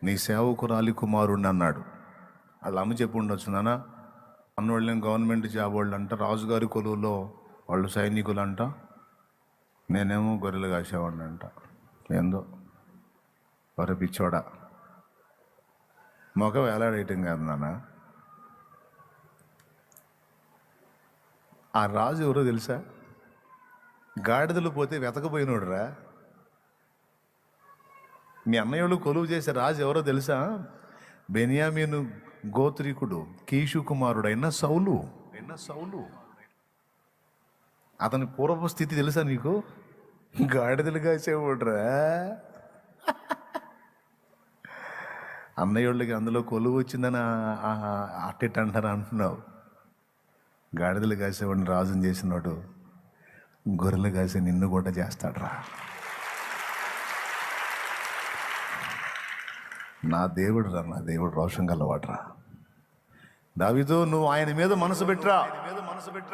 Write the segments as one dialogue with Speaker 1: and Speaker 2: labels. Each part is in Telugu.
Speaker 1: నీ సేవకురాలి కుమారుణ్ణి అన్నాడు. వాళ్ళ అమ్మ చెప్పి ఉండొచ్చు, నాన్న అన్నోళ్ళేం గవర్నమెంట్ జాబ్ వాళ్ళు అంట, రాజుగారి కొలువులో వాళ్ళు సైనికులు అంట, నేనేమో గొర్రెలు కాసేవాడిని అంట. ఏందో వరే పిచ్చోడా, మొగ వేలాడేయటం కాదు నాన్న. ఆ రాజు ఎవరో తెలుసా? గాడిదలు పోతే వెతకపోయినోడురా. మీ అన్నయ్యోళ్ళు కొలువు చేసే రాజు ఎవరో తెలుసా? బెన్యామీను గోత్రీకుడు కీషు కుమారుడైన సౌలు. అతని పూర్వపు స్థితి తెలుసా నీకు? గాడిదలు కాసేవాడురా. అన్నయ్యోళ్ళకి అందులో కొలువు వచ్చిందని అట్టెట్ అంటారు అంటున్నావు. గాడిదలు కాసేవాడిని రాజుని చేసినాడు, గొర్రెలు కాసే నిన్ను కూడా చేస్తాడురా. నా దేవుడు రోషం గలవాడురా. దావీదు, నువ్వు ఆయన మీద మనసు పెట్టరా,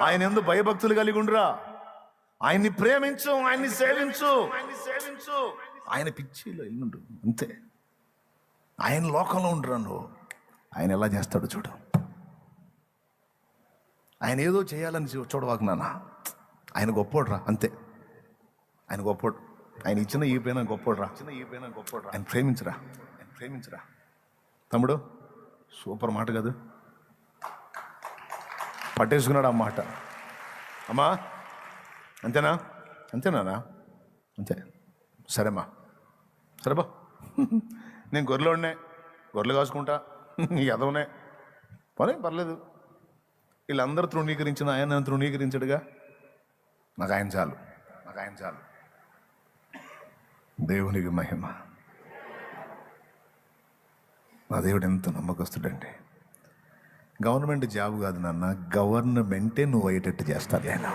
Speaker 1: ఆయన ఎందు భయభక్తులు కలిగి ఉండురా, ఆయన్ని ప్రేమించు, ఆయన్ని సేవించు. ఆయన పిచ్చిలో ఇల్లుండు అంతే. ఆయన లోకంలో ఉండరా నువ్వు. ఆయన ఎలా చేస్తాడు చూడు. ఆయన ఏదో చేయాలని చూడవాకు నాన్న. ఆయన గొప్పోడురా అంతే. ఆయన గొప్పోడు. ఆయన ఇచ్చిన ఈ పైన గొప్పోడురా. ఆయన ప్రేమించరా తమ్ముడు. సూపర్ మాట కాదు, పట్టేసుకున్నాడు ఆ మాట. అమ్మా అంతేనా? అంతే. సరేమ్మా, సరేబా. నేను గొర్రెలు కాసుకుంటా, ఎదవనే పని పర్లేదు. వీళ్ళందరూ తృణీకరించిన ఆయన నన్ను తృణీకరించడుగా. నాకు ఆయన చాలు. దేవునికి మహిమ. నా దేవుడు ఎంత నమ్మకస్తుడండి. గవర్నమెంట్ జాబ్ కాదు నాన్న, గవర్నమెంటే నువ్వు అయ్యేటట్టు చేస్తాడు ఆయన.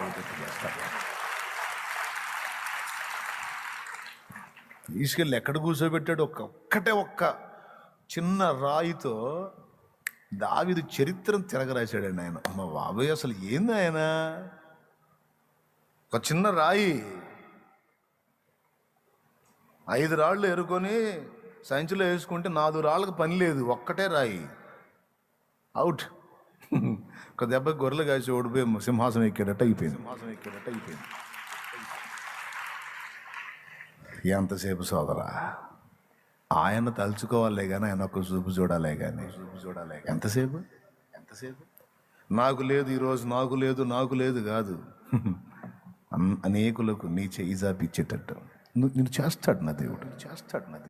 Speaker 1: తీసుకెళ్ళి ఎక్కడ కూర్చోబెట్టాడు? ఒక్క చిన్న రాయితో దావీదు చరిత్రను తిరగరాశాడండి ఆయన. అమ్మ బాబాయ్, అసలు ఏంది ఆయన? ఒక చిన్న రాయి 5 రాళ్ళు ఎరుకొని సంచిలో వేసుకుంటే 4 రాళ్ళకు పని లేదు, ఒక్కటే రాయి అవుట్. ఒక దెబ్బకి గొర్రెలు కాసి ఓడిపోయి సింహాసనం ఎక్కేటట్టు అయిపోయింది. ఎంతసేపు సోదరా, ఆయన తలుచుకోవాలే కానీ, ఆయన ఒక చూపు చూడాలే కానీ. ఎంతసేపు నాకు లేదు ఈరోజు, నాకు లేదు కాదు. అనేకులకు నీ చేయి జాపిచ్చేటట్టు నేను చేస్తాడు నా దేవుడు.